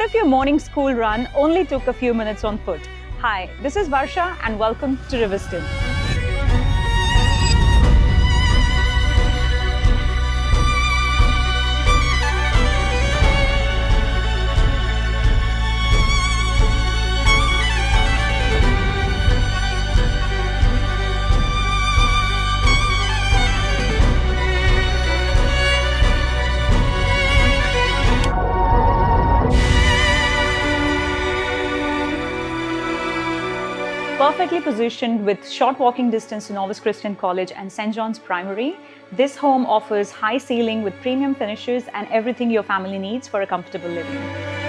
What if your morning school run only took a few minutes on foot? Hi, this is Varsha and welcome to Riverstone. Perfectly positioned with short walking distance to Novice Christian College and St. John's Primary, this home offers high ceiling with premium finishes and everything your family needs for a comfortable living.